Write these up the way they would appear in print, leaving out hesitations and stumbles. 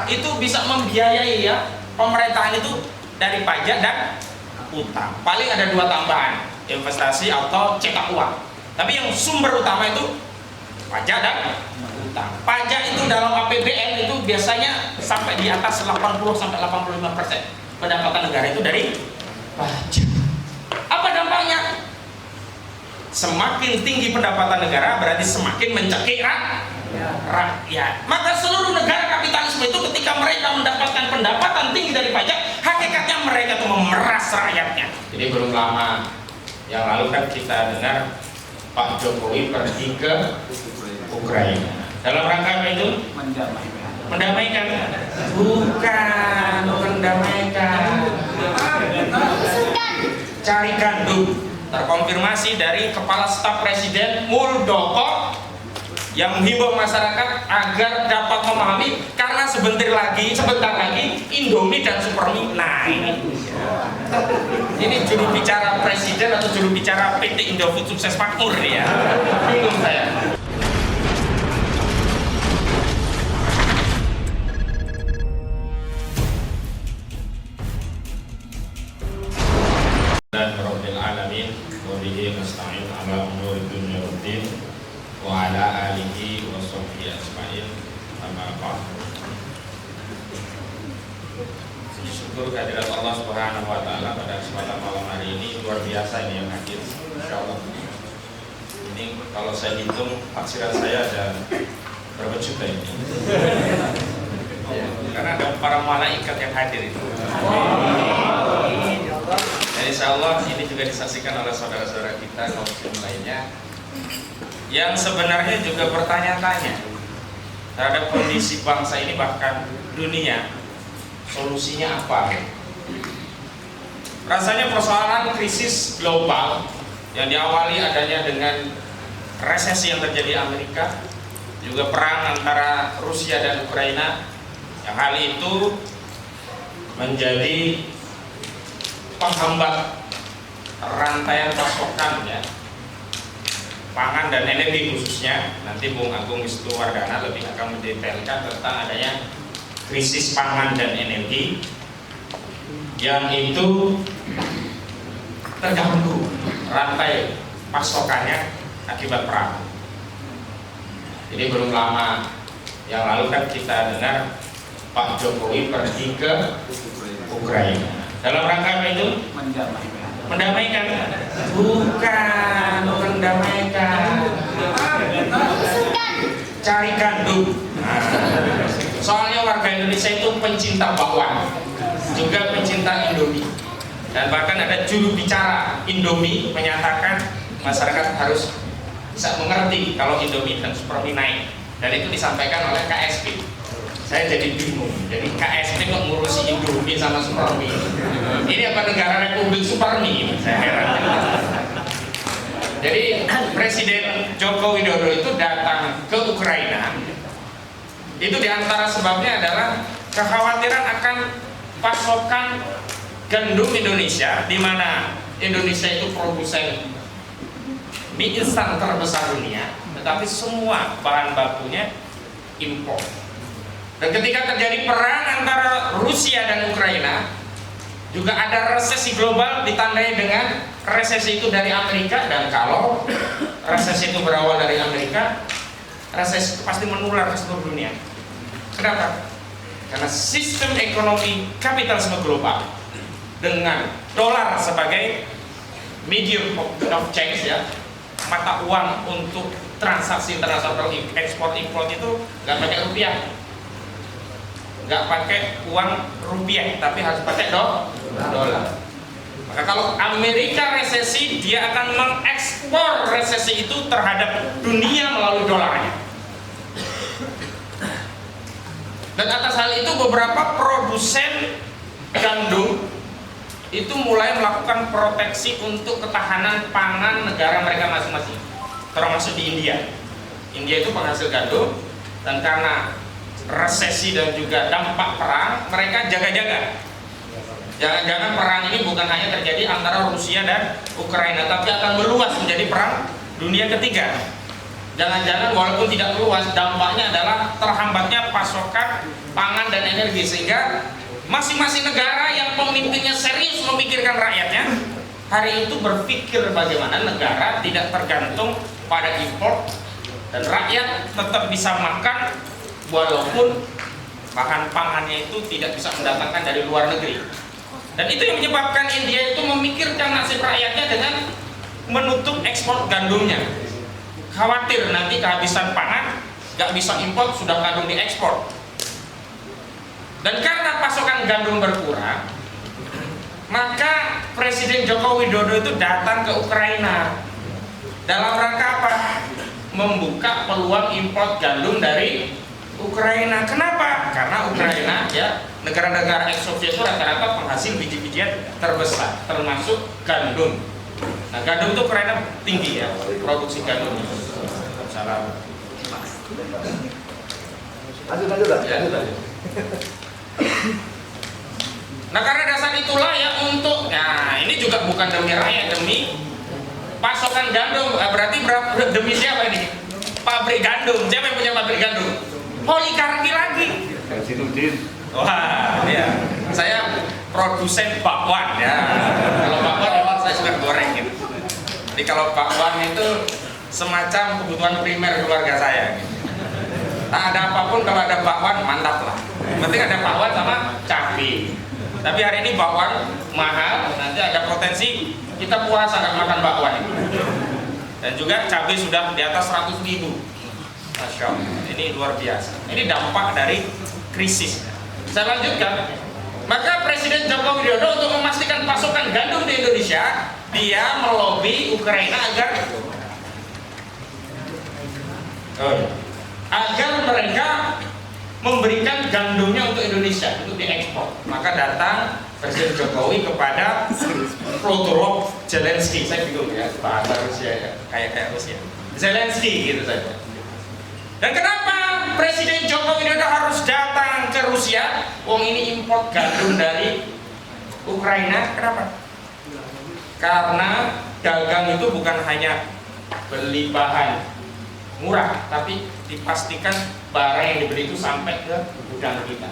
itu bisa membiayai ya pemerintahan itu dari pajak dan utang. Paling ada dua tambahan, investasi atau cetak uang. Tapi yang sumber utama itu pajak dan utang. Pajak itu dalam APBN itu biasanya sampai di atas 80 sampai 85% pendapatan negara itu dari pajak. Apa dampaknya? Semakin tinggi pendapatan negara berarti semakin mencekik rakyat. Maka seluruh negara kapitalisme itu ketika mereka mendapatkan pendapatan tinggi dari pajak, hakikatnya mereka itu memeras rakyatnya. Jadi belum lama yang lalu kan kita dengar Pak Jokowi pergi ke Ukraina. Dalam rangka apa itu? Mendamaikan. Bukan mendamaikan. Cari gandum. Terkonfirmasi dari Kepala Staf Presiden Muldoko yang menghimbau masyarakat agar dapat memahami karena sebentar lagi Indomie dan Supermie. Nah ini juru bicara Presiden atau juru bicara PT Indofood Sukses Makmur ya. Bingung saya. Rabbil alamin wa bihi nasta'in ala umuri dunya waddin wa ala alihi wa sahbihi ajma'in amma ba'd. Syukur kehadirat Allah Subhanahu wa taala pada kesempatan malam hari ini luar biasa ini yang hadir insyaallah. Ini kalau saya hitung taksiran saya ada berapa juta ini? Ya, karena ada para malaikat yang hadir itu. Insya Allah ini juga disaksikan oleh saudara-saudara kita kaum muslim lainnya yang sebenarnya juga bertanya-tanya terhadap kondisi bangsa ini bahkan dunia, solusinya apa? Rasanya persoalan krisis global yang diawali adanya dengan resesi yang terjadi di Amerika, juga perang antara Rusia dan Ukraina, yang hal itu menjadi penghambat rantaian pasokan ya pangan dan energi khususnya. Nanti Bung Agung Wisnuwardana lebih akan mendetailkan tentang adanya krisis pangan dan energi yang itu terganggu rantai pasokannya akibat perang. Jadi belum lama yang lalu kan kita dengar Pak Jokowi pergi ke Ukraina. Dalam rangka apa itu? Mendamaikan. Bukan mendamaikan. Cari gandum. Soalnya warga Indonesia itu pencinta bakwan, juga pencinta Indomie. Dan bahkan ada juru bicara Indomie menyatakan masyarakat harus bisa mengerti kalau Indomie dan Supermie naik. Dan itu disampaikan oleh KSP. Saya jadi bingung, jadi KSP kok ngurusi Indomie sama Supermie? Ini apa negara Republik Supermie? Saya heran. Jadi Presiden Joko Widodo itu datang ke Ukraina, itu diantara sebabnya adalah kekhawatiran akan pasokan gandum Indonesia, di mana Indonesia itu produsen mie instan terbesar dunia, tetapi semua bahan bakunya impor. Dan ketika terjadi perang antara Rusia dan Ukraina, juga ada resesi global ditandai dengan resesi itu dari Amerika. Dan kalau resesi itu berawal dari Amerika, resesi itu pasti menular ke seluruh dunia. Kenapa? Karena sistem ekonomi kapitalisme global dengan dolar sebagai medium of change ya, mata uang untuk transaksi internasional ekspor impor itu nggak pakai rupiah, nggak pakai uang rupiah, tapi harus pakai dolar. Maka kalau Amerika resesi, dia akan mengekspor resesi itu terhadap dunia melalui dolarnya. Dan atas hal itu beberapa produsen gandum itu mulai melakukan proteksi untuk ketahanan pangan negara mereka masing-masing, termasuk di India. India itu penghasil gandum, dan karena resesi dan juga dampak perang, mereka jaga-jaga. Jangan-jangan perang ini bukan hanya terjadi antara Rusia dan Ukraina, tapi akan meluas menjadi perang dunia ketiga. Jangan-jangan walaupun tidak luas, dampaknya adalah terhambatnya pasokan pangan dan energi, sehingga masing-masing negara yang pemimpinnya serius memikirkan rakyatnya hari itu berpikir bagaimana negara tidak tergantung pada impor dan rakyat tetap bisa makan walaupun bahan pangannya itu tidak bisa mendatangkan dari luar negeri. Dan itu yang menyebabkan India itu memikirkan nasib rakyatnya dengan menutup ekspor gandumnya. Khawatir nanti kehabisan pangan, gak bisa impor, sudah gandum diekspor. Dan karena pasokan gandum berkurang, maka Presiden Joko Widodo itu datang ke Ukraina dalam rangka apa? Membuka peluang impor gandum dari Ukraina. Kenapa? Karena Ukraina ya, negara-negara ex-Soviet itu rata-rata penghasil biji-bijian terbesar, termasuk gandum. Nah, gandum itu Ukraina tinggi ya, produksi gandum. Salam. Lanjut. Nah, karena dasar itulah ya untuk, nah ini juga bukan demi rakyat, demi pasokan gandum. Berarti demi siapa ini? Pabrik gandum. Siapa yang punya pabrik gandum? Polikarpi lagi. Wah, ya. Saya produsen bakwan ya. Kalau bakwan memang saya suka goreng gitu. Jadi kalau bakwan itu semacam kebutuhan primer keluarga saya. Nah, ada apapun kalau ada bakwan mantap lah. Penting ada bakwan sama cabai. Tapi hari ini bakwan mahal, nanti ada potensi kita puasa nggak makan bakwan. Dan juga cabai sudah di atas 100.000. Masya Allah, ini luar biasa. Ini dampak dari krisis. Saya lanjutkan. Maka Presiden Joko Widodo untuk memastikan pasokan gandum di Indonesia, dia melobi Ukraina agar mereka memberikan gandumnya untuk Indonesia untuk diekspor. Maka datang Presiden Jokowi kepada Protorov Zelensky, saya bingung ya bahasa Rusia ya, kayak Rusia, Zelensky gitu saja. Dan kenapa Presiden Joko Widodo harus datang ke Rusia? Wong ini import gandum dari Ukraina. Kenapa? Karena dagang itu bukan hanya beli bahan murah, tapi dipastikan barang yang dibeli itu sampai ke gudang kita.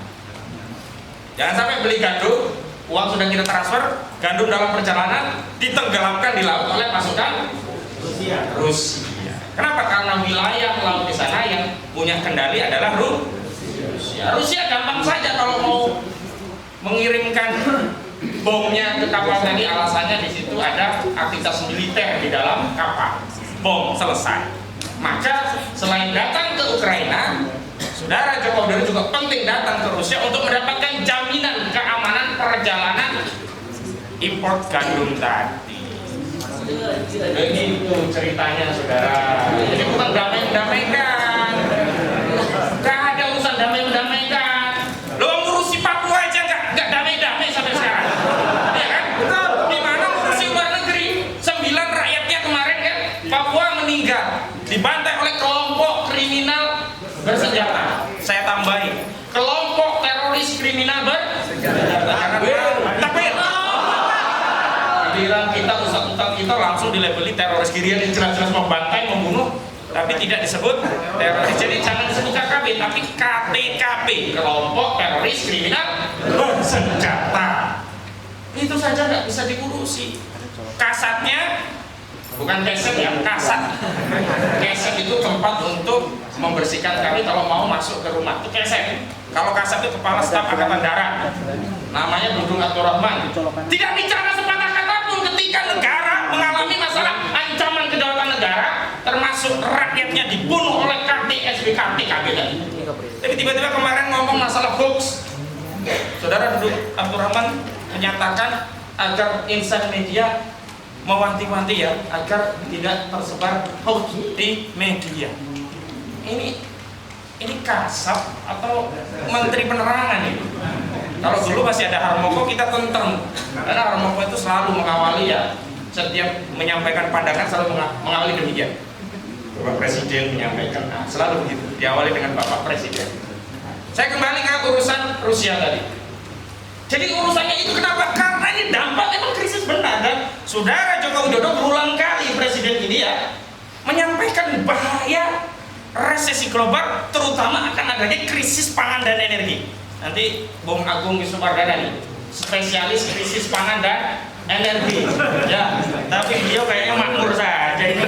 Jangan sampai beli gandum, uang sudah kita transfer, gandum dalam perjalanan ditenggelamkan di laut oleh pasukan Rusia. Kenapa? Karena wilayah laut di sana yang punya kendali adalah Rusia. Rusia gampang saja kalau mau mengirimkan bomnya ke kapal tadi, alasannya di situ ada aktivitas militer di dalam kapal. Bom selesai. Maka selain datang ke Ukraina, Saudara Joko Widodo juga penting datang ke Rusia untuk mendapatkan jaminan keamanan perjalanan import gandum tadi. Begitu ceritanya, saudara. Jadi bukan damai-damaikan. Gak ada urusan damai-damaikan. Lo ngurusi Papua aja gak damai-damai sampai sekarang. Ya kan? Betul. Gimana ngurusi luar negeri? 9 rakyatnya kemarin kan Papua meninggal, dibantai oleh kelompok kriminal bersenjata. Saya tambahin, kelompok teroris kriminal bersenjata. Tapi giliran kita ustaz-ustaz kita langsung dilabeli teroris, giliran yang jelas-jelas membantai, membunuh, tapi tidak disebut teroris. Jadi jangan disebut KKB, tapi KTKB, kelompok teroris kriminal bersenjata. Itu saja nggak bisa diurusi. Kasatnya bukan keset ya, kasat. Keset itu tempat untuk membersihkan kami kalau mau masuk ke rumah, itu keset. Kalau kasat itu kepala staf angkatan darat, namanya Dudung Abdurrahman. Tidak bicara sepatah kata pun ketika negara mengalami masalah ancaman kedaulatan negara, termasuk rakyatnya dibunuh oleh KTSBKT tadi. Tapi tiba-tiba kemarin ngomong masalah hoax. Saudara Dudung Abdurrahman menyatakan agar insan media mewanti-wanti ya agar tidak tersebar hoax di media. Ini kasat atau menteri penerangan itu. Kalau dulu masih ada Harmoko kita tentrem, karena Harmoko itu selalu mengawali ya, setiap menyampaikan pandangan selalu mengawali demikian. Bapak Presiden menyampaikan, nah, selalu begitu, diawali dengan Bapak Presiden. Saya kembali ke urusan Rusia tadi. Jadi urusannya itu kenapa? Karena ini dampak memang krisis benar, dan Saudara Joko Widodo berulang kali presiden ini ya menyampaikan bahaya resesi global, terutama akan adanya krisis pangan dan energi. Nanti Bung Agung Wisnupardana, spesialis krisis pangan dan energi, ya. Tapi beliau kayaknya makmur saja ini.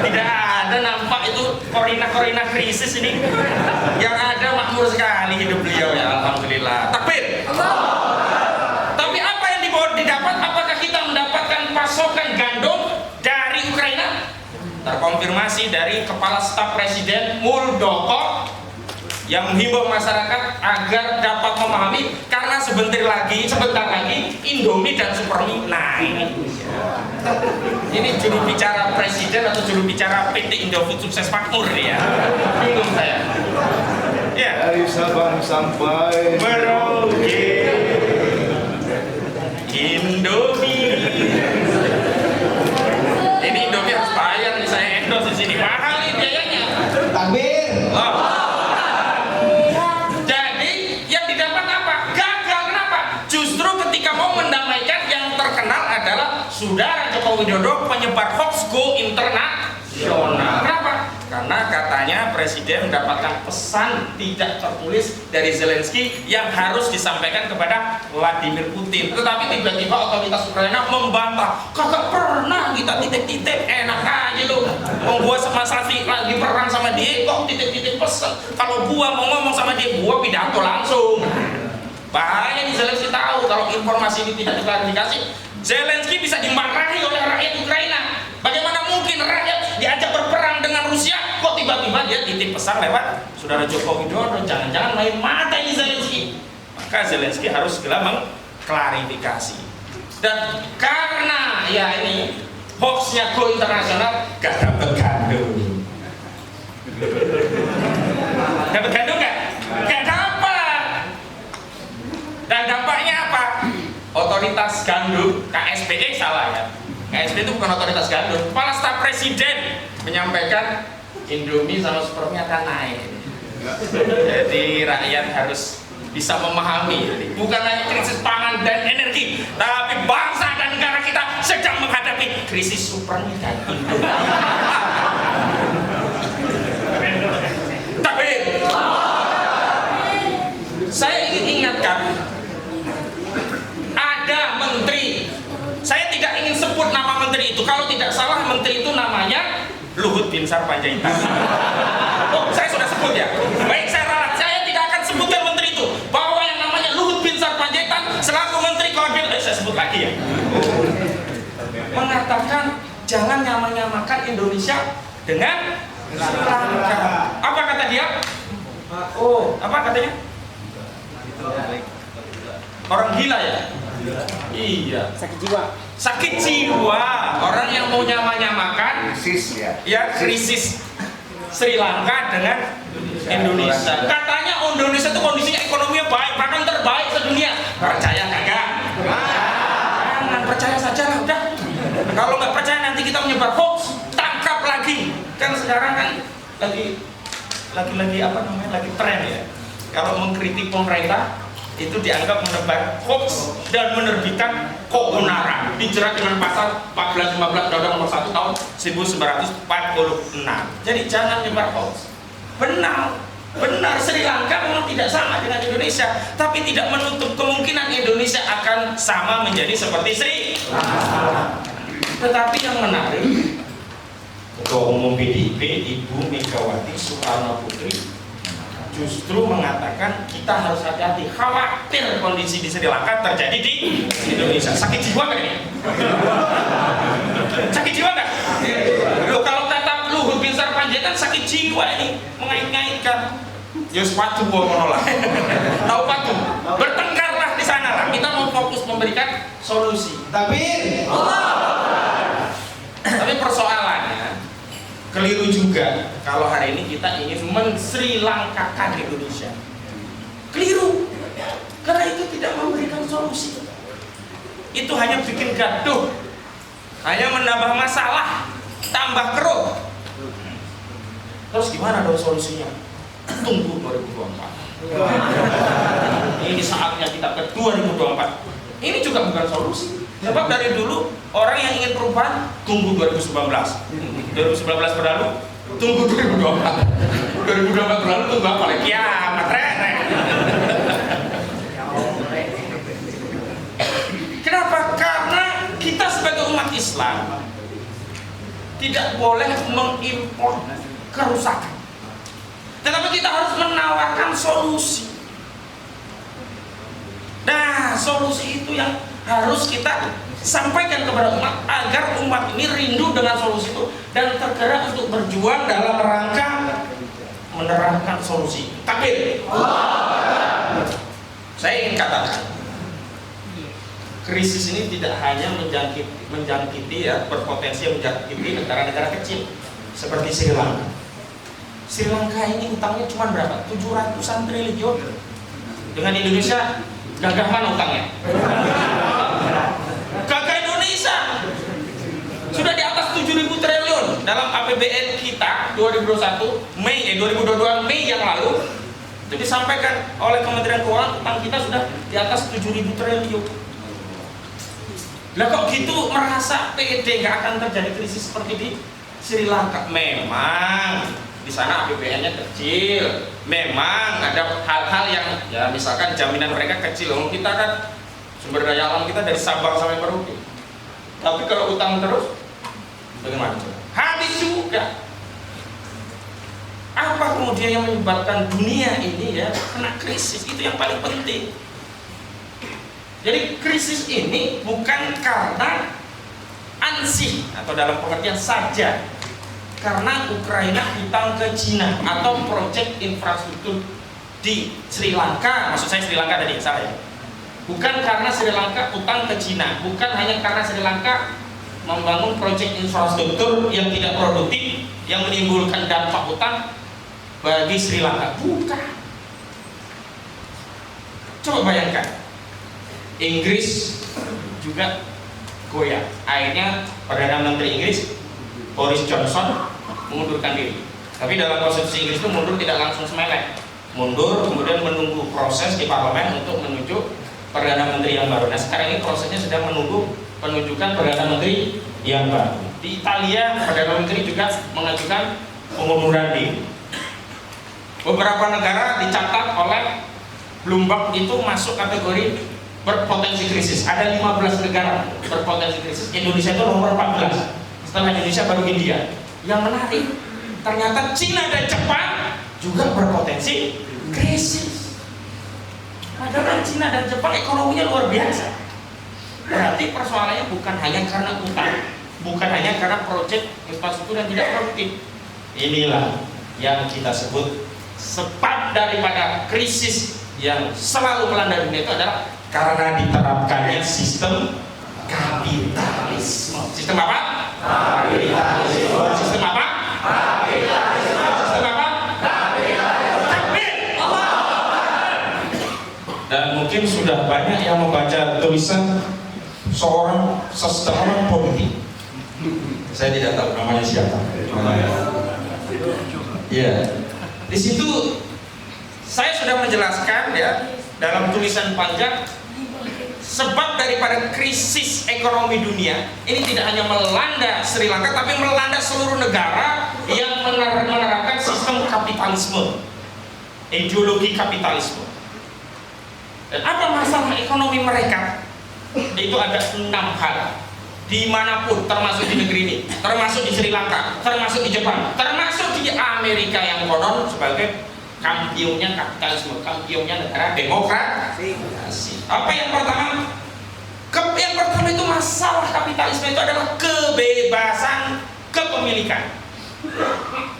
Tidak ada nampak itu korina krisis ini. Yang ada makmur sekali hidup beliau, ya. Alhamdulillah. Takbir. Tapi apa yang didapat? Apakah kita mendapatkan pasokan gandum dari Ukraina? Terkonfirmasi dari Kepala Staf Presiden Muldoko yang menghimbau masyarakat agar dapat memahami, karena sebentar lagi Indomie dan Supermie. Nah ini juru bicara Presiden atau juru bicara PT Indofood Sukses Makmur ya. Bingung saya. Ya. Dari Sabang sampai Merauke Indomie. Ini Indomie harus bayar nih, saya endorse di sini. Mahal nih biayanya. takbir. Oh. Jadi yang didapat apa? Gagal. Kenapa? Justru ketika mau mendamaikan, yang terkenal adalah Saudara Joko Widodo penyebar hoax go internasional. Kenapa? Karena katanya Presiden mendapatkan pesan tidak tertulis dari Zelensky yang harus disampaikan kepada Vladimir Putin. Tetapi tiba-tiba otoritas Ukraina membantah. Kagak pernah kita titip-titip, enak aja lu. Gua sama Safi lagi perang sama dia, kok titip-titip pesan. Kalau gua mau ngomong sama dia, gua pidato langsung. Bahaya nih, Zelensky tahu kalau informasi ini tidak diklarifikasi, Zelensky bisa dimarahi oleh rakyat Ukraina. Bagaimana mungkin rakyat diajak berperang dengan Rusia, kok tiba-tiba dia titip pesan lewat Saudara Joko Widodo? Jangan-jangan main mata ini Zelensky. Maka Zelensky harus segera mengklarifikasi. Dan karena ya ini hoaxnya go internasional, gak dapat gandum. Dapat gandum gak? Gak dapat. Dan dampaknya apa? Otoritas gandum, KSPE salah ya. KSPE itu bukan otoritas gandum. Kepala Staf Presiden menyampaikan Indomie sama Supermie akan naik. Jadi rakyat harus bisa memahami, bukan hanya krisis pangan dan energi, tapi bangsa dan negara kita sedang menghadapi krisis Supermie dan Indomie. Tapi saya ingin ingatkan, ada menteri, saya tidak ingin sebut nama menteri itu. Kalau tidak salah menteri itu namanya Luhut Binsar Panjaitan. Oh, saya sudah sebut ya. Baik, saya tidak akan sebutkan menteri itu. Bahwa yang namanya Luhut Binsar Panjaitan selaku menteri koordinator, saya sebut lagi ya, mengatakan jangan nyamakan Indonesia dengan Sri Lanka. Apa kata dia? Oh, apa katanya? Orang gila ya? Iya. Sakit jiwa. Sakit jiwa. Orang yang mau nyamakan Krisis ya. Ya, krisis Sri Lanka dengan Indonesia. Katanya Indonesia itu kondisinya ekonominya baik, bahkan terbaik sedunia. Percaya kagak? Jangan percaya saja lah udah. Kalau nggak percaya nanti kita menyebar hoax, tangkap lagi. Kan sekarang kan lagi apa namanya? Lagi tren ya. Kalau mengkritik pemerintah itu dianggap menebar hoax dan menerbitkan keonaran, dijerat dengan pasal 14-15 Undang-Undang Nomor 1 Tahun 1946. Jadi jangan menyebar hoax. Benar Sri Lanka memang tidak sama dengan Indonesia, tapi tidak menutup kemungkinan Indonesia akan sama menjadi seperti Sri Lanka. Tetapi yang menarik, Ketua Umum PDIP Ibu Megawati Soekarno Putri justru mengatakan kita harus hati-hati, khawatir kondisi di Sri Lanka terjadi di Indonesia. Sakit jiwa nggak ini? Sakit jiwa nggak? Loh, kalau kata Luhut Binsar Panjaitan sakit jiwa ini, mengait-ngaitkan. Ya sepatu gua menolak. Tahu patu? Bertengkarlah di sana lah. Kita mau fokus memberikan solusi. Takbir. Tapi persoalannya keliru juga kalau hari ini kita ingin men-Sri Lankakan Indonesia. Keliru, karena itu tidak memberikan solusi. Itu hanya bikin gaduh, hanya menambah masalah, tambah keruh. Terus gimana dong solusinya? Tunggu 2024. Ini saatnya kita ke 2024. Ini juga bukan solusi. Sebab dari dulu Orang yang ingin perubahan tunggu 2019 berlalu, tunggu 2024 berlalu, tunggu apa lagi? Kiamat. Kenapa? Karena kita sebagai umat Islam tidak boleh mengimpor kerusakan, tetapi kita harus menawarkan solusi. Nah, solusi itu yang harus kita sampaikan kepada umat, agar umat ini rindu dengan solusi itu dan tergerak untuk berjuang dalam rangka menerapkan solusi. Takbir. Saya ingin katakan, krisis ini tidak hanya menjangkiti ya, berpotensi menjangkiti negara-negara kecil seperti Sri Lanka. Sri Lanka ini utangnya cuma berapa? 700-an triliun. Dengan Indonesia gagah mana utangnya? Gagah Indonesia. Sudah di atas 7.000 triliun dalam APBN kita 2022 Mei yang lalu itu disampaikan oleh Kementerian Keuangan, utang kita sudah di atas 7.000 triliun. Lah kok gitu merasa pede nggak akan terjadi krisis seperti di Sri Lanka? Memang di sana APBN-nya kecil, memang ada hal-hal yang ya misalkan jaminan mereka kecil. Kita kan sumber daya alam kita dari Sabang sampai Merauke. Tapi kalau utang terus, bagaimana? Habis juga. Apa kemudian yang menyebabkan dunia ini ya kena krisis? Itu yang paling penting. Jadi krisis ini bukan karena ansih atau dalam pengertian saja karena Ukraina hutang ke Cina atau proyek infrastruktur di Sri Lanka, maksud saya Sri Lanka tadi salah ya. Bukan karena Sri Lanka utang ke Cina, bukan hanya karena Sri Lanka membangun proyek infrastruktur yang tidak produktif yang menimbulkan dampak utang bagi Sri Lanka, bukan. Coba bayangkan, Inggris juga goyah. Akhirnya Perdana Menteri Inggris Boris Johnson mengundurkan diri. Tapi dalam konstitusi Inggris itu mundur tidak langsung semelek. Mundur kemudian menunggu proses di parlemen untuk menunjuk Perdana Menteri yang baru. Nah sekarang ini prosesnya sedang menunggu penunjukan Perdana Menteri yang baru. Di Italia Perdana Menteri juga mengajukan pengunduran diri. Beberapa negara dicatat oleh Bloomberg itu masuk kategori berpotensi krisis. Ada 15 negara berpotensi krisis. Indonesia itu nomor 14. Setelah Indonesia baru India. Yang menarik, ternyata Cina dan Jepang juga berpotensi krisis. Padahal Cina dan Jepang ekonominya luar biasa. Berarti persoalannya bukan hanya karena utang, bukan hanya karena proyek infrastruktur yang tidak produktif. Inilah yang kita sebut sebab daripada krisis yang selalu melanda dunia itu adalah karena diterapkannya sistem kapitalisme. Sistem apa? Kapitalisme. Sistem apa? Kapitalisme. Sistem apa? Kapitalisme. Dan mungkin sudah banyak yang membaca tulisan seorang sejarawan politik. Saya tidak tahu namanya siapa. Ya. Di situ saya sudah menjelaskan ya dalam tulisan panjang sebab daripada krisis ekonomi dunia ini tidak hanya melanda Sri Lanka tapi melanda seluruh negara yang menerapkan sistem kapitalisme, ideologi kapitalisme. Dan apa masalah ekonomi mereka? Itu ada 6 hal. Dimanapun, termasuk di negeri ini, termasuk di Sri Lanka, termasuk di Jepang, termasuk di Amerika yang konon sebagai kampionnya kapitalisme, kampionnya negara demokrasi. Apa yang pertama? Yang pertama itu masalah kapitalisme itu adalah kebebasan kepemilikan.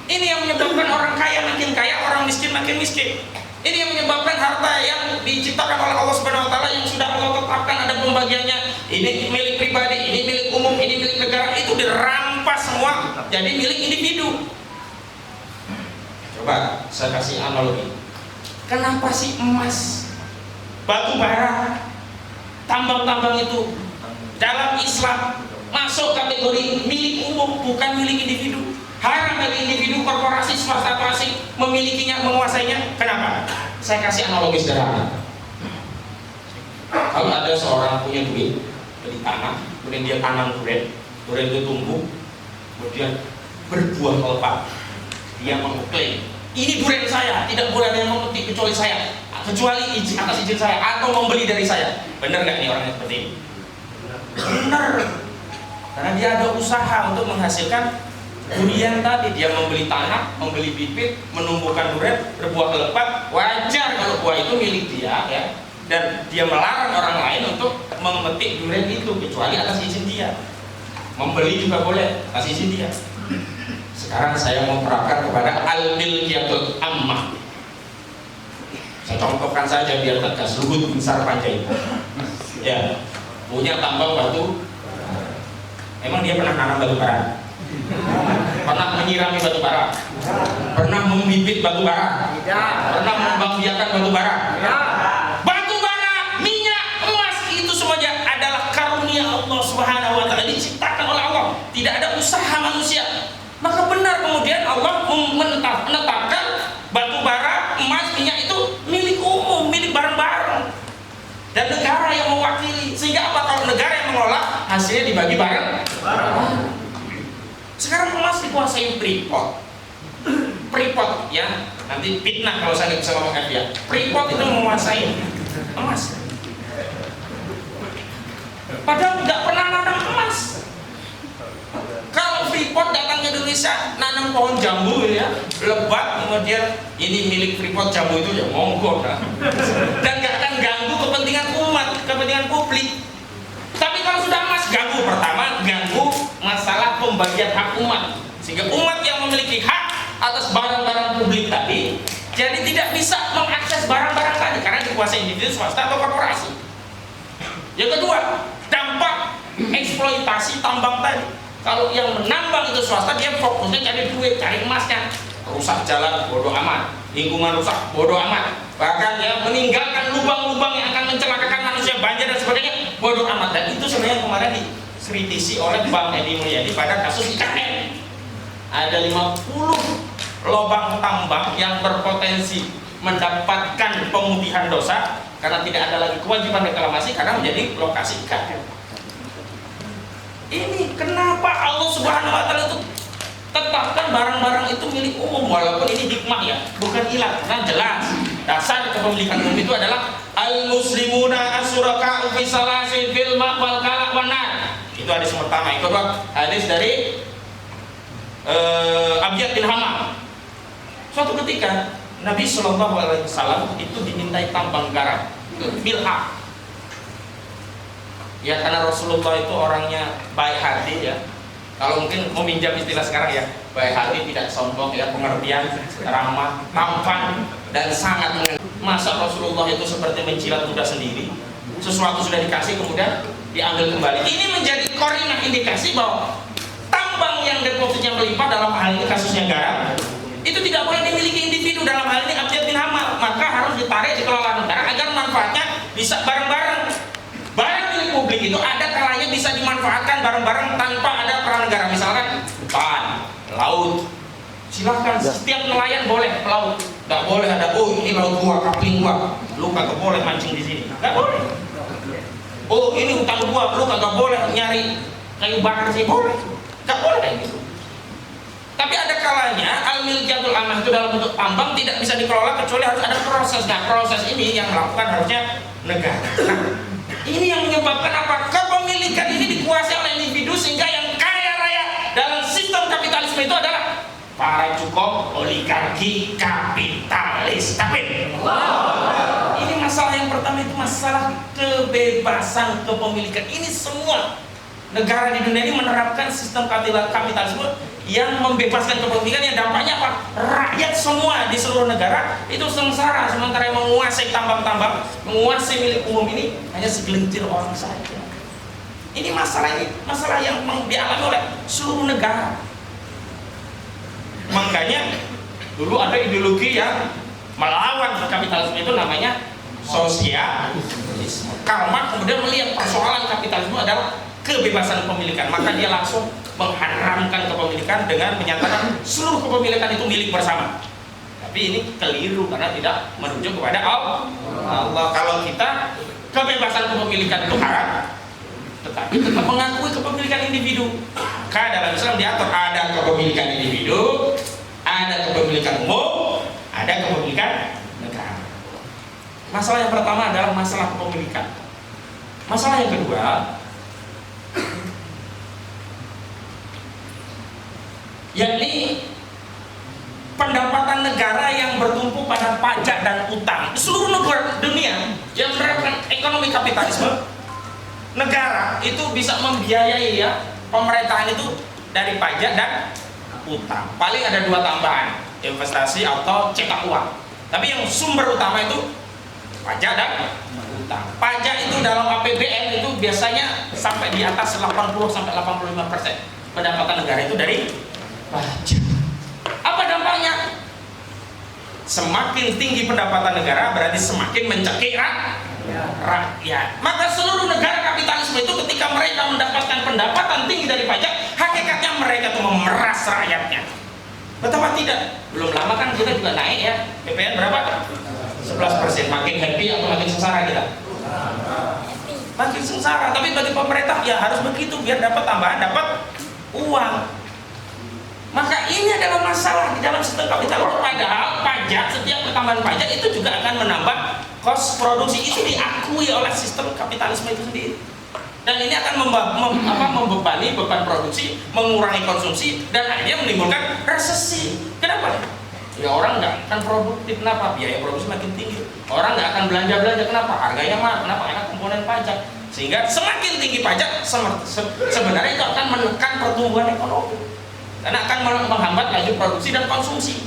Ini yang menyebabkan orang kaya makin kaya, orang miskin makin miskin. Ini yang menyebabkan harta yang diciptakan oleh Allah Subhanahu wa taala yang sudah Allah tetapkan ada pembagiannya. Ini milik pribadi, ini milik umum, ini milik negara, itu dirampas semua jadi milik individu. Coba saya kasih analogi. Kenapa sih emas, batu bara, tambang-tambang itu dalam Islam masuk kategori milik umum bukan milik individu? Haram bagi individu, korporasi, swasta atau asing memilikinya, menguasainya. Kenapa? Saya kasih analogi sederhana. Kalau ada seorang punya duit beli tanah, kemudian dia tanam durian, durian itu tumbuh, kemudian berbuah lebat. Dia mengklaim, ini durian saya, tidak boleh ada yang memetik kecuali saya, kecuali atas izin saya atau membeli dari saya. Benar nggak nih orangnya seperti ini? Benar, karena dia ada usaha untuk menghasilkan durian tadi. Dia membeli tanah, membeli bibit, menumbuhkan durian, berbuah lebat. Wajar kalau buah itu milik dia, ya. Dan dia melarang orang lain untuk memetik durian itu kecuali atas izin dia. Membeli juga boleh atas izin dia. Sekarang saya mau terapkan kepada al-milkiyatul ammah. Saya contohkan saja biar tegas. Luhut bin Sarpanjaitan, ya, punya tambang batu. Emang dia pernah nanam batu bara? Pernah menyirami batu bara? Pernah membibit batu bara? Pernah mengembangbiakan batu bara? Batu bara, minyak, emas, itu semuanya adalah karunia Allah Subhanahu wa taala, diciptakan oleh Allah. Tidak ada usaha manusia. Maka benar kemudian Allah menetapkan batu bara, emas, minyak itu milik umum, milik bareng-bareng. Dan negara yang mewakili. Sehingga apa? Kalau negara yang mengelola, hasilnya dibagi bareng. Sekarang emas dikuasai Freeport. Freeport, ya, nanti fitnah kalau saya nggak bisa ngomong F, ya. Freeport itu menguasai emas. Padahal nggak pernah nanam emas. Kalau Freeport datang ke Indonesia nanam pohon jambu, ya, lebat, kemudian ini milik Freeport jambu itu, ya monggo, nah. Dan nggak akan ganggu kepentingan umat, kepentingan publik. Tapi kalau sudah emas, ganggu. Pertama, ganggu masalah pembagian hak umat, sehingga umat yang memiliki hak atas barang-barang publik tadi jadi tidak bisa mengakses barang-barang tadi karena dikuasai individu, swasta atau korporasi. Yang kedua, dampak eksploitasi tambang tadi. Kalau yang menambang itu swasta, dia fokusnya cari duit, cari emasnya. Rusak jalan, bodoh amat. Lingkungan rusak, bodoh amat. Bahkan ya meninggalkan lubang-lubang yang akan mencelakakan manusia, banjir dan sebagainya, bodoh amat. Dan itu sebenarnya kemarin dikritisi oleh Bang Edi Mulyadi pada kasus IKN. Ada 50 lubang tambang yang berpotensi mendapatkan pemutihan dosa karena tidak ada lagi kewajiban reklamasi karena menjadi lokasi IKN. Ini kenapa Allah Subhanahu wa taala itu tetapkan barang-barang itu milik umum, walaupun ini hikmah, ya, bukan ilah. Karena jelas dasar kepemilikan umum itu adalah al-muslimuna as-suraka'u fi salasin fil ma' wal kala' wan nar. Itu hadis pertama. Yang kedua, hadis dari Abiyad bin Hamam. Suatu ketika Nabi Shallallahu Alaihi Wasallam itu dimintai tambang garam, bilhaq. Ya, karena Rasulullah itu orangnya baik hati, ya. Kalau mungkin mau minjam istilah sekarang, ya, baik hati, tidak sombong, ya, pengertian, ramah, tampan, dan sangat masa Rasulullah itu seperti mencilat kuda sendiri. Sesuatu sudah dikasih kemudian diambil kembali. Ini menjadi korinah, indikasi bahwa tambang yang depositnya melimpah, dalam hal ini kasusnya garam, itu tidak boleh dimiliki individu, dalam hal ini Abiyad bin Hamam. Maka harus ditarik, dikelola negara agar manfaatnya bisa bareng-bareng. Barang milik publik itu ada kalanya bisa dimanfaatkan bareng-bareng tanpa ada peran negara. Misalkan hutan, laut, silahkan setiap nelayan boleh melaut. Nggak boleh ada, oh ini laut gua, kapling gua, lu kagak boleh mancing di sini. Nggak boleh. Oh ini hutan gua, lu kagak boleh nyari kayu bakar sih, boleh. Nggak boleh kayak gitu. Tapi ada kalanya al-milkiyatul ammah itu dalam bentuk tambang tidak bisa dikelola kecuali harus ada proses. Nah, proses ini yang melakukan harusnya negara. Nah, ini yang menyebabkan apa? Kepemilikan ini dikuasai oleh individu, sehingga yang kaya raya dalam sistem kapitalisme itu adalah para cukup oligarki kapitalis. Tapi ini masalah yang pertama, itu masalah kebebasan kepemilikan. Ini semua negara di dunia ini menerapkan sistem kapitalisme yang membebaskan kepemilikan, yang dampaknya apa? Rakyat semua di seluruh negara itu sengsara, sementara yang menguasai tambang-tambang, menguasai milik umum ini hanya segelintir orang saja. Ini masalah yang dialami oleh seluruh negara. Makanya dulu ada ideologi yang melawan kapitalisme, itu namanya sosialisme. Karl Marx kemudian melihat persoalan kapitalisme adalah kebebasan kepemilikan, maka dia langsung mengharamkan kepemilikan dengan menyatakan seluruh kepemilikan itu milik bersama. Tapi ini keliru karena tidak merujuk kepada Allah. Kalau kita kebebasan kepemilikan itu haram, tetapi tetap mengakui kepemilikan individu. Maka dalam Islam diatur ada kepemilikan individu, ada kepemilikan umum, ada kepemilikan negara. Masalah yang pertama adalah masalah kepemilikan. Masalah yang kedua, yakni pendapatan negara yang bertumpu pada pajak dan utang. Di seluruh negara dunia yang menerapkan ekonomi kapitalisme, negara itu bisa membiayai ya pemerintahan itu dari pajak dan utang. Paling ada dua tambahan, investasi atau cetak uang. Tapi yang sumber utama itu pajak dan utang. Pajak itu dalam APBN itu biasanya sampai di atas 80-85% pendapatan negara itu dari pajak. Apa dampaknya? Semakin tinggi pendapatan negara berarti semakin mencekik rakyat. Maka seluruh negara kapitalisme itu ketika mereka mendapatkan pendapatan tinggi dari pajak, hakikatnya mereka itu memeras rakyatnya. Betapa tidak? Belum lama kan kita juga naik ya PPN berapa? 11%. Makin happy atau makin sengsara kita? Makin sengsara. Tapi bagi pemerintah ya harus begitu biar dapat tambahan, dapat uang. Maka ini adalah masalah di dalam sistem kapitalisme. Padahal pajak, setiap pertambahan pajak itu juga akan menambah kos produksi. Itu diakui oleh sistem kapitalisme itu sendiri. Dan ini akan membebani beban produksi, mengurangi konsumsi, dan akhirnya menimbulkan resesi. Kenapa? Ya orang nggak akan produktif. Kenapa? Biaya produksi makin tinggi. Orang nggak akan belanja-belanja. Kenapa? Harganya mahal. Kenapa? Karena komponen pajak. Sehingga semakin tinggi pajak, sebenarnya itu akan menekan pertumbuhan ekonomi. Karena akan menghambat laju produksi dan konsumsi.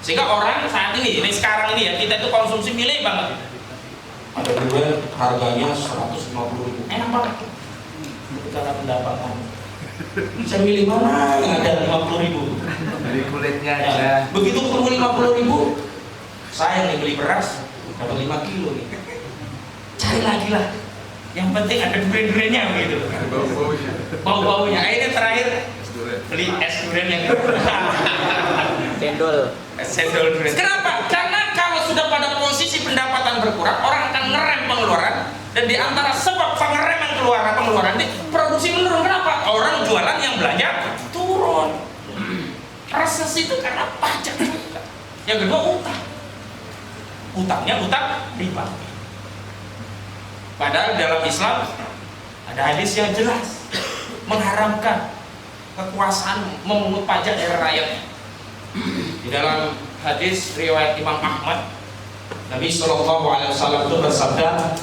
Sehingga orang saat ini sekarang ini ya, kita itu konsumsi milih banget. Ada durian harganya 150.000, enak banget. Karena pendapatan. Saya milih mana yang ada 50.000. Dari kulitnya Ya, aja. begitu ketemu 50.000, saya nih beli beras dapat 5 kilo nih. Cari lagi lah. Yang penting ada durian-duriannya begitu. Bau-baunya. Ini terakhir beli es durian yang cendol durian. Kenapa? Karena kalau sudah pada posisi pendapatan berkurang, orang akan ngerem pengeluaran, dan di antara sebab pengereman pengeluaran ini produksi menurun. Kenapa? Orang jualan yang belanja turun. Resesi itu karena pajak juga. Yang kedua utang. Utangnya utang riba. Padahal dalam Islam ada hadis yang jelas mengharamkan kekuasaan memungut pajak dari rakyatnya. Di dalam hadis riwayat Imam Ahmad, Nabi SAW itu bersabda,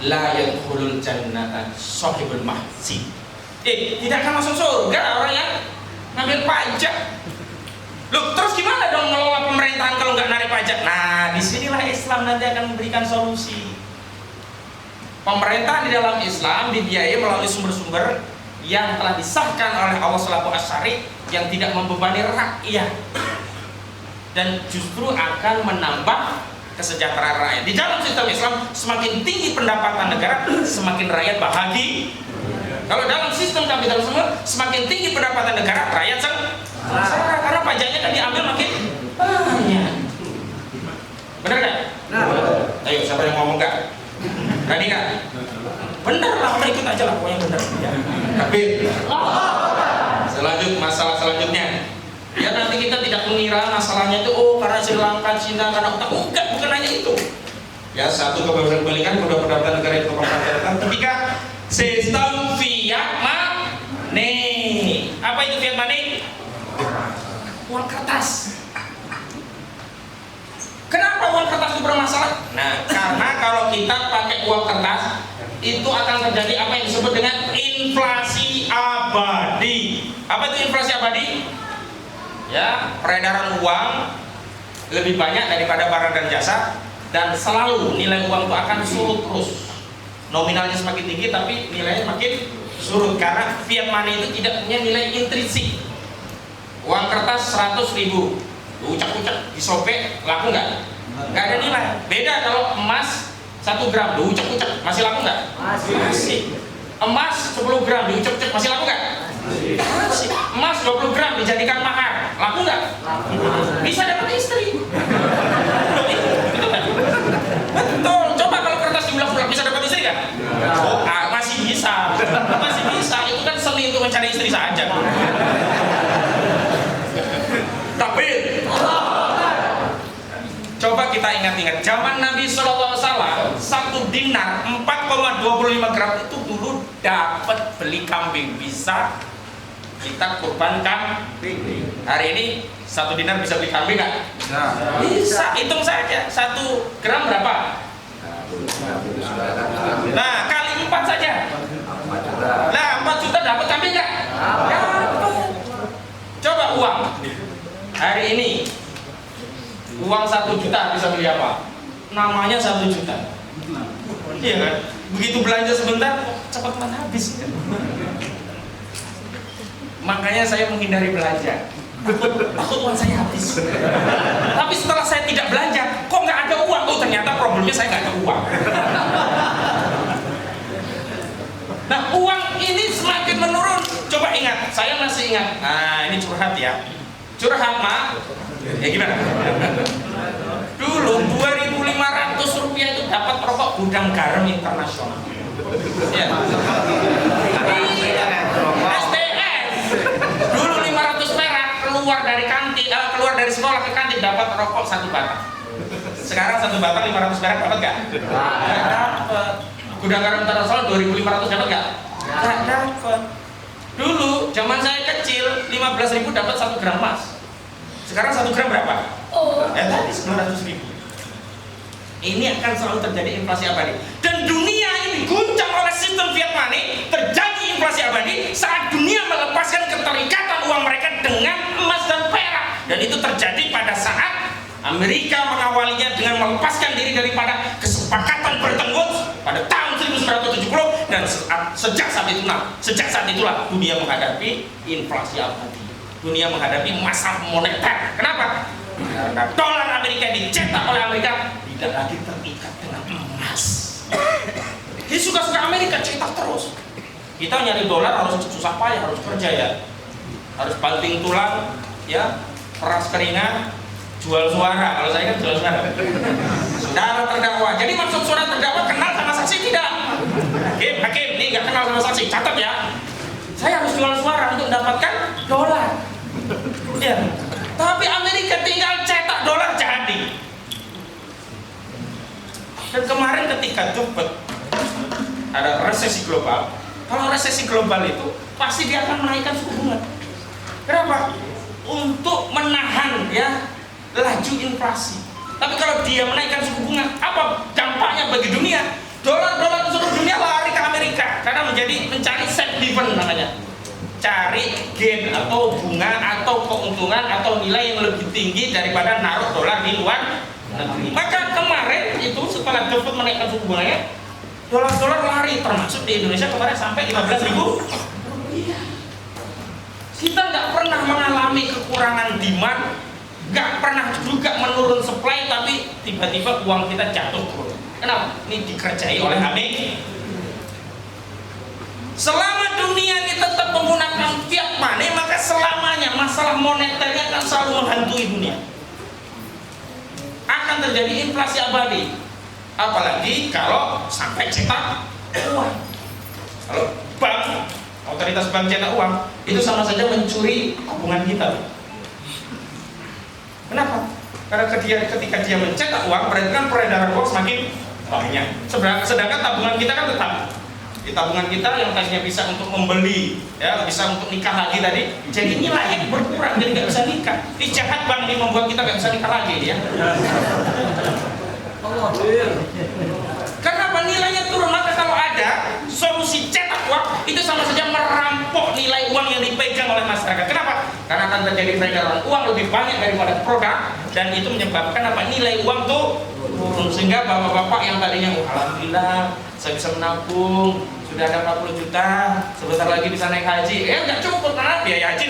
la yadkhulul jannata sahibul mahsi. Tidak akan masuk surga orang yang ngambil pajak. Loh, terus gimana dong ngelola pemerintahan kalau nggak narik pajak? Nah, disinilah Islam nanti akan memberikan solusi. Pemerintah di dalam Islam dibiayai melalui sumber-sumber yang telah disahkan oleh Allah selaku asyari, yang tidak membebani rakyat dan justru akan menambah kesejahteraan rakyat. Di dalam sistem Islam, semakin tinggi pendapatan negara, semakin rakyat bahagia. Kalau dalam sistem kapitalisme, semakin tinggi pendapatan negara, rakyat sengsara karena pajaknya kan diambil makin banyak. Benar kan? Ayo, siapa yang ngomong kan? Tadi kan? Benar lah, ikut aja lah, pokoknya benar. Ya. Tapi masalah selanjutnya, ya nanti kita tidak mengira masalahnya itu karena Sri Lanka, Cina, karena utang. Bukan hanya itu. Ya, satu kebalikan kedua pendapatan negara itu ketika sistem fiat money. Apa itu fiat money? Uang kertas. Kenapa uang kertas itu bermasalah? Nah, karena kalau kita pakai uang kertas, itu akan terjadi apa yang disebut dengan inflasi abadi. Apa itu inflasi abadi? Ya, peredaran uang lebih banyak daripada barang dan jasa, dan selalu nilai uang itu akan surut terus. Nominalnya semakin tinggi tapi nilainya makin surut karena fiat money itu tidak punya nilai intrinsik. Uang kertas 100.000, ucak-ucak disobek, laku nggak? Nggak ada nilai. Beda kalau emas 1 gram, diucek-ucek, masih laku nggak? Masih. Emas 10 gram, diucek-ucek, masih laku nggak? Masih. Emas 20 gram dijadikan mahar, laku nggak? Bisa dapat istri. Betul kan? Betul. Coba kalau kertas diulang-ulang bisa dapat istri nggak? Oh, masih bisa. dinar 4,25 gram itu dulu dapat beli kambing, bisa kita kurbankan. Hari ini 1 dinar bisa beli kambing nggak? Bisa, hitung saja 1 gram berapa? Nah, kali 4 saja. Nah, 4 juta dapat kambing nggak? Dapat. Coba uang hari ini, uang 1 juta bisa beli apa? Namanya 1 juta. Iya kan? Begitu belanja sebentar, cepat habis. Makanya saya menghindari belanja. Takut uang saya habis. Tapi setelah saya tidak belanja, kok nggak ada uang? Oh, ternyata problemnya saya nggak ada uang. Nah, uang ini semakin menurun. Coba ingat, saya masih ingat. Nah, ini curhat ya. Curhat, Mak. Ya gimana? Dulu 2.500 rupiah itu dapat rokok Gudang Garam Internasional. Ya. STS. Dulu 500 perak keluar dari kantin, keluar dari sekolah ke kantin dapat rokok 1 batang. Sekarang 1 batang 500 perak dapat nggak? Dapat. Gudang Garam Internasional 2.500 dapat nggak? Nggak dapat. Dulu zaman saya kecil 15.000 dapat 1 gram emas. Sekarang 1 gram berapa? Tadi 900.000. Ini akan selalu terjadi inflasi abadi. Dan dunia ini guncang oleh sistem fiat money. Terjadi inflasi abadi saat dunia melepaskan keterikatan uang mereka dengan emas dan perak. Dan itu terjadi pada saat Amerika mengawalinya dengan melepaskan diri daripada kesepakatan Bretton Woods pada tahun 1970, dan sejak saat itulah dunia menghadapi inflasi abadi. Dunia menghadapi masalah moneter. Kenapa? Karena dolar Amerika dicetak oleh Amerika tidak lagi terikat dengan emas. Dia suka-suka Amerika cetak terus. Kita nyari dolar harus susah payah, harus kerja ya, harus banting tulang, ya, peras keringat, jual suara. Kalau saya kan jual suara. Saudara terdakwa. Jadi maksud surat terdakwa kenal sama saksi tidak? Hakim, ini nggak kenal sama saksi. Catat ya. Saya harus jual suara untuk mendapatkan dolar. Ya. Tapi Amerika tinggal cetak dolar jadi. Dan kemarin ketika cepet ada resesi global. Kalau resesi global itu pasti dia akan menaikkan suku bunga. Kenapa? Untuk menahan ya laju inflasi. Tapi kalau dia menaikkan suku bunga, apa dampaknya bagi dunia? Dolar-dolar seluruh dunia lari ke Amerika karena mencari safe haven namanya. Cari gain atau bunga atau keuntungan atau nilai yang lebih tinggi daripada naruh dolar di luar negeri. Maka kemarin itu setelah The Fed menaikkan suku bunganya, dolar-dolar lari, termasuk di Indonesia kemarin sampai 15.000 rupiah. Kita nggak pernah mengalami kekurangan demand, nggak pernah juga menurun supply, tapi tiba-tiba uang kita jatuh turun. Kenapa? Ini dikerjai oleh Amerika. Selama dunia ini tetap menggunakan fiat money, maka selamanya masalah moneternya akan selalu menghantui dunia. Akan terjadi inflasi abadi. Apalagi kalau sampai cetak uang. Kalau bank, otoritas bank cetak uang, itu sama saja mencuri tabungan kita. Kenapa? Karena ketika dia mencetak uang, berarti kan peredaran uang semakin banyak. Sedangkan tabungan kita kan tetap. Di tabungan kita yang tadinya bisa untuk membeli, ya, bisa untuk nikah lagi tadi, jadi nilainya berkurang, jadi nggak bisa nikah. Ini jahat bank, ini membuat kita nggak bisa nikah lagi, ya. Kenapa nilainya turun? Maka kalau ada solusi cetak uang, itu sama saja merampok nilai uang yang dipegang oleh masyarakat. Kenapa? Karena akan terjadi peredaran uang lebih banyak daripada produk, dan itu menyebabkan apa? Nilai uang tuh turun, sehingga bapak-bapak yang tadinya alhamdulillah saya bisa menabung, sudah ada 40 juta, sebentar lagi bisa naik haji. Nggak cukup karena biaya haji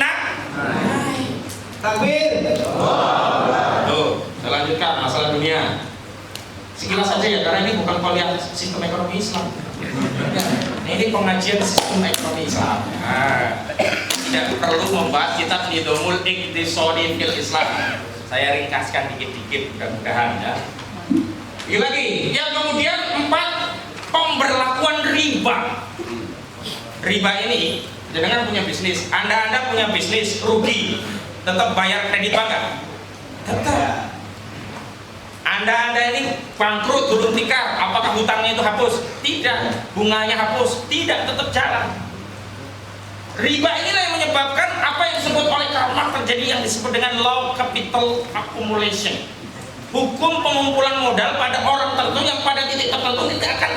Takbir. Tuh, saya lanjutkan masalah dunia. Sekilas saja ya, karena ini bukan kuliah sistem ekonomi Islam. Ya, ini pengajian sistem ekonomi Islam. Tidak perlu membahas kitab Nidhamul Iqtisadi fil Islam. Saya ringkaskan dikit-dikit, mudah-mudahan ya. Lagi, yang kemudian 4, pemberlakuan riba. Riba ini, jangan punya bisnis. Anda punya bisnis rugi, tetap bayar kredit bank nggak? Tetap. Anda ini bangkrut, gulung tikar, apakah hutangnya itu hapus? Tidak. Bunganya hapus? Tidak, tetap jalan. Riba inilah yang menyebabkan apa yang disebut oleh Karl Marx terjadi yang disebut dengan law capital accumulation. Hukum pengumpulan modal pada orang tertentu yang pada titik tertentu tidak akan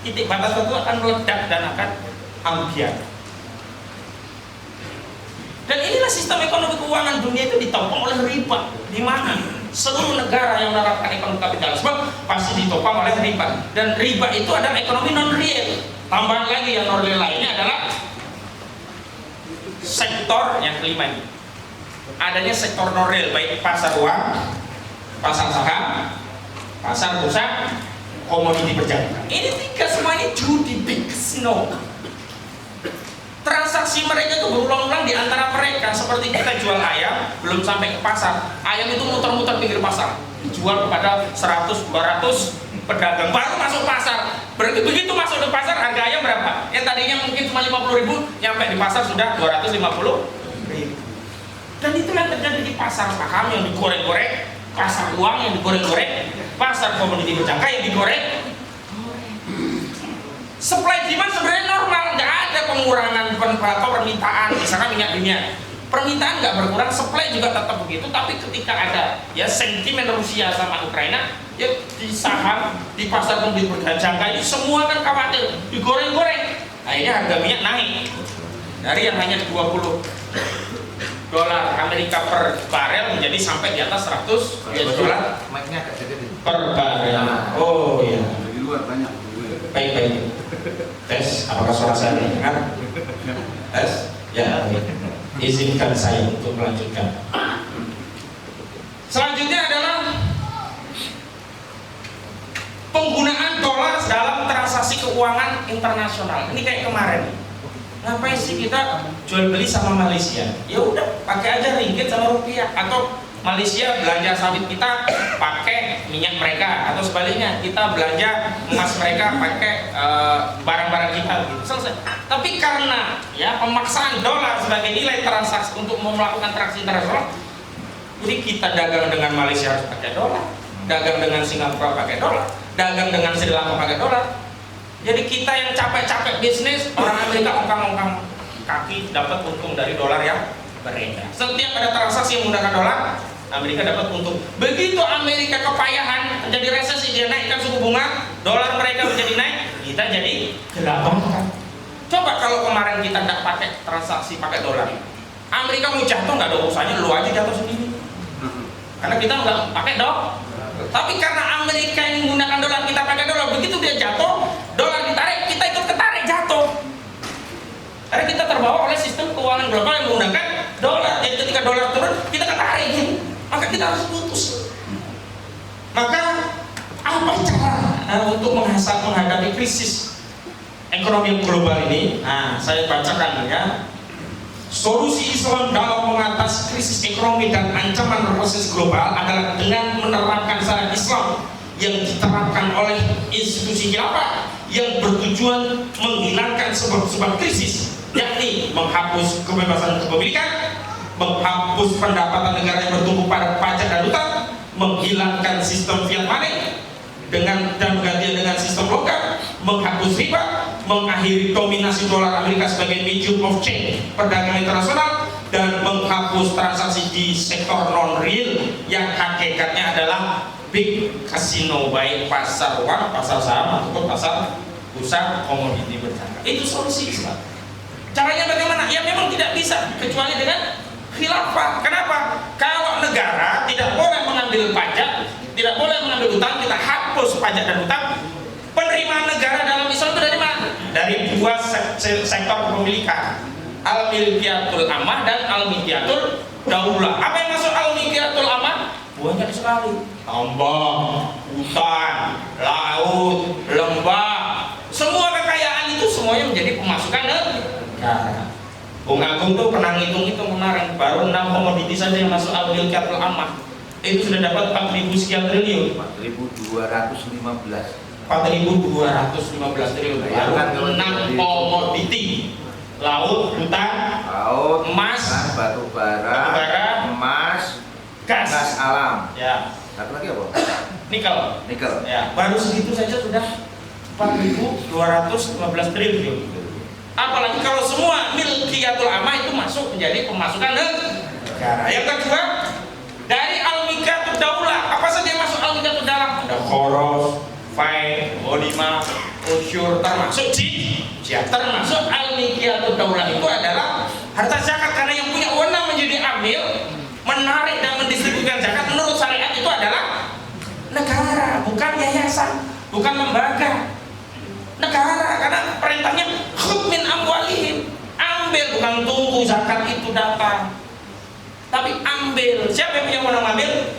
titik batas tertentu akan meledak dan akan ambiar. Dan inilah sistem ekonomi keuangan dunia itu ditopang oleh riba. Di mana seluruh negara yang menerapkan ekonomi kapitalisme pasti ditopang oleh riba. Dan riba itu adalah ekonomi non real. Tambahan lagi yang non real lainnya adalah sektor yang kelima ini. Adanya sektor non real, baik pasar uang, pasar saham, pasar bursa, komoditi perdagangan. Ini tiga semua ini judi, big casino. Transaksi mereka itu berulang-ulang di antara mereka. Seperti kita jual ayam, belum sampai ke pasar, ayam itu muter-muter pinggir pasar, dijual kepada 100, 200 pedagang, baru masuk pasar. Begitu masuk ke pasar, harga ayam berapa? Yang tadinya mungkin cuma 50.000, nyampe di pasar sudah 250.000. Dan itu yang terjadi di pasar saham yang digoreng-goreng, pasar uang yang digoreng-goreng, pasar komoditi berjangka yang digoreng. Supply demand sebenarnya normal, nggak ada pengurangan permintaan. Misalkan minyak dunia, permintaan nggak berkurang, supply juga tetap begitu. Tapi ketika ada ya sentimen Rusia sama Ukraina, ya di saham, di pasar komoditi berjangka ini semua kan khawatir digoreng-goreng. Akhirnya harga minyak naik dari yang hanya 20 dolar Amerika per barel menjadi sampai di atas 100 dolar per barel. Oh iya. Di luar banyak. Baik. Tes, apakah suara saya terdengar? Tes, ya. Izinkan saya untuk melanjutkan. Selanjutnya adalah penggunaan dolar dalam transaksi keuangan internasional. Ini kayak kemarin. Ngapain sih kita jual beli sama Malaysia? Ya udah, pakai aja ringgit sama rupiah. Atau Malaysia belanja sawit kita pakai minyak mereka, atau sebaliknya kita belanja emas mereka pakai barang-barang kita, gitu. Selesai. Tapi karena ya pemaksaan dolar sebagai nilai transaksi untuk melakukan transaksi internasional, jadi kita dagang dengan Malaysia harus pakai dolar, dagang dengan Singapura pakai dolar, dagang dengan Sri Lanka pakai dolar. Jadi kita yang capek-capek bisnis, orang Amerika ongkang-ongkang kaki dapat untung dari dolar yang beredar. Setiap ada transaksi yang menggunakan dolar, Amerika dapat untung. Begitu Amerika kepayahan, terjadi resesi, dia naikkan suku bunga, dolar mereka menjadi naik, kita jadi kelaparan. Coba kalau kemarin kita tidak pakai transaksi pakai dolar, Amerika mau jatuh nggak ada urusannya, lu aja jatuh sendiri. Karena kita nggak pakai dolar. Tapi karena Amerika yang menggunakan dolar, kita pakai dolar, begitu dia jatuh, dolar ditarik, kita ikut ketarik jatuh. Karena kita terbawa oleh sistem keuangan global yang menggunakan dolar. Jadi ketika dolar turun, kita ketarik. Maka kita harus putus. Maka apa cara untuk menghadapi krisis ekonomi global ini? Nah, saya bacakan ya. Solusi Islam dalam mengatasi krisis ekonomi dan ancaman resesi global adalah dengan menerapkan syariat Islam yang diterapkan oleh institusi khilafah yang bertujuan menghilangkan sebab-sebab krisis, yakni menghapus kebebasan kepemilikan, menghapus pendapatan negara yang bertumbuh pada pajak dan hutang, menghilangkan sistem fiat money dan menggantinya dengan sistem lokal, menghapus riba, mengakhiri dominasi dolar Amerika sebagai medium of change perdagangan internasional, dan menghapus transaksi di sektor non real yang hakikatnya adalah big casino, baik pasar uang, pasar saham ataupun pasar bursa komoditi berjangka. Itu solusi Islam. Caranya bagaimana? Ya memang tidak bisa kecuali dengan khilafah. Kenapa? Kalau negara tidak boleh mengambil pajak, tidak boleh mengambil hutang, kita hapus pajak dan hutang. Penerimaan negara dalam Islam itu dari mana? Dari dua sektor kepemilikan, al-milkiyatul amah dan al-milkiyatul daulah. Apa yang masuk al-milkiyatul amah? Banyak sekali. Tambang, hutan, laut, lembah, semua kekayaan itu semuanya menjadi pemasukan negara. Bung Agung tuh pernah ngitung-ngitung kemarin, baru 6 komoditi saja yang masuk al-milkiyatul amah itu sudah dapat 4.000 sekian triliun. 4.215 triliun. Baru 6 komoditi: laut, hutan, emas, batu bara, emas, gas alam. Ya. Satu lagi apa? Nikel. Nikel. Ya, baru segitu saja sudah 4.215 triliun. Apalagi kalau semua milkiyatul amma itu masuk menjadi pemasukan negara. Yang kedua, dari al-milkiyatud daulah, apa saja yang masuk al-milkiyatud daulah? Ada khoros, fai, ghanimah, usyur, termasuk jizya, termasuk al-milkiyatud daulah itu adalah harta zakat, karena yang punya wewenang menjadi amil, menarik dan mendistribusikan zakat menurut syariat itu adalah negara, bukan yayasan, bukan lembaga. Negara, karena perintahnya khudh min amwalihim, ambil, bukan tunggu zakat itu datang, tapi ambil. Siapa yang punya wewenang ambil?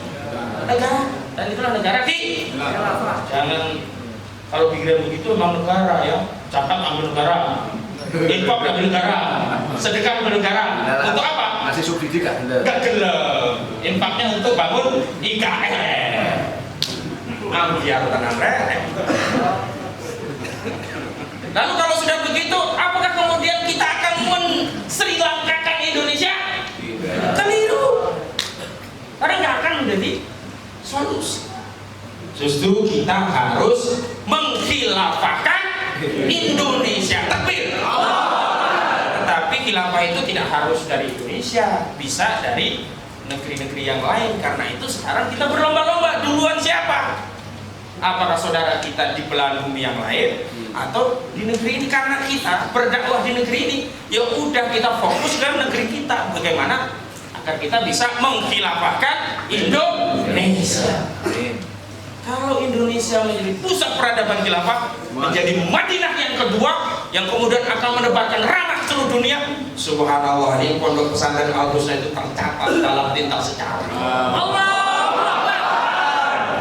Negara, dan itulah negara di. Jangan kalau pikiran begitu memang negara ya, zakat ambil negara, infak ambil negara, sedekah ambil negara. Untuk apa? Masih subsidi kan? Gak gelem. Infaknya untuk bangun IKN. Ambiar tanah rek. Lalu kalau sudah begitu, apakah kemudian kita akan Sri Lankakan Indonesia? Keliru. Karena nggak akan menjadi solusi. Justru kita harus mengkhilafahkan Indonesia. Tetapi khilafah itu tidak harus dari Indonesia, bisa dari negeri-negeri yang lain. Karena itu sekarang kita berlomba-lomba, duluan siapa? Apakah saudara kita di belahan bumi yang lain atau di negeri ini? Karena kita berdakwah di negeri ini, ya udah kita fokus ke negeri kita. Bagaimana agar kita bisa mengkhilafahkan Indonesia? Kalau Indonesia menjadi pusat peradaban khilafah, menjadi Madinah yang kedua, yang kemudian akan menebarkan rahmat seluruh dunia. Subhanallah, ini pondok pesantren Al-Husna itu tercatat dalam tinta sejarah. Allah.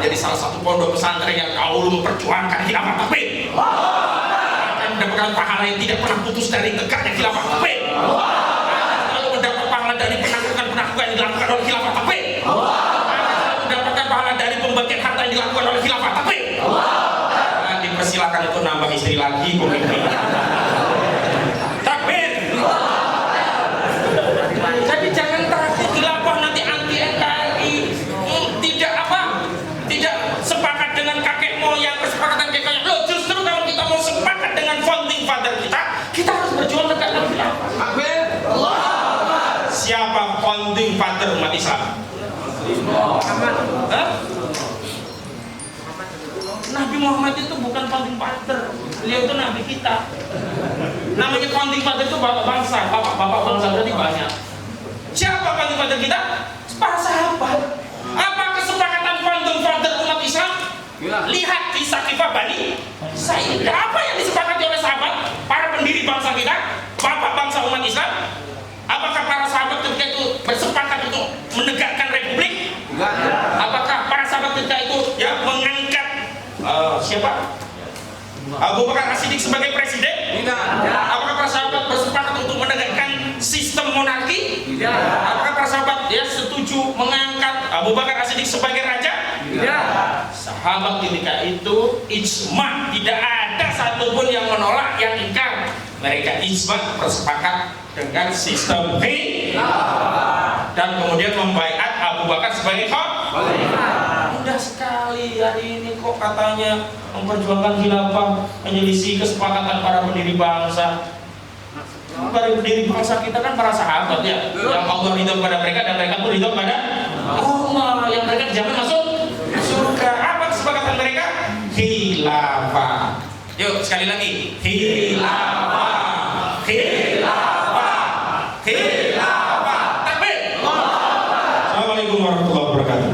Jadi salah satu pondok pesantren yang dahulu memperjuangkan khilafah takbir akan mendapatkan pahala yang tidak pernah putus dari tegaknya khilafah takbir. Lalu mendapat pahala dari penaklukan yang dilakukan oleh khilafah takbir. Mendapatkan pahala dari pembagian harta yang dilakukan oleh khilafah takbir. Nah, dipersilakan untuk nambah istri lagi pemimpin. Takbir. Jadi jangan takut khilafah nanti anti NKRI. Tidak sepakat dengan kakek moyang, kesepakatan kakeknya. Loh, justru kalau kita mau sepakat dengan founding father kita harus berjuang tegakkan khilafah. Siapa founding father umat Islam? Nabi Muhammad itu bukan founding father, beliau itu nabi kita. Namanya founding father itu bapak bangsa, bapak bangsa berarti banyak. Siapa founding father kita? Para sahabat. Apa kesepakatan founding father umat Islam? Lihat di Sakifah Bani Sa'id. Apa yang disepakati oleh sahabat, para pendiri bangsa kita, bapak bangsa umat Islam? Apakah para sahabat ketika itu bersepakat untuk menegakkan republik? Apakah para sahabat ketika itu ya mengangkat siapa? Abu Bakar As-Siddiq sebagai presiden? Apakah para sahabat bersepakat untuk menegakkan sistem monarki? Apakah para sahabat ya setuju mengangkat Abu Bakar As-Siddiq sebagai raja? Sahabat ketika itu ijma, tidak ada satupun yang menolak, yang ingkar. Mereka ijma bersepakat dengan sistem dan kemudian membaiat Abu Bakar sebagai khalifah. Mudah sekali hari ini kok katanya memperjuangkan khilafah, menyelisih kesepakatan para pendiri bangsa. Para pendiri bangsa kita kan para sahabat ya, yang Allah ridho kepada mereka dan mereka pun ridho kepada Allah, yang mereka dijamin masuk surga. Apa kesepakatan mereka? Khilafah. Yuk sekali lagi, khilafah, khilafah, khilafah. Takbir. Assalamualaikum warahmatullahi wabarakatuh.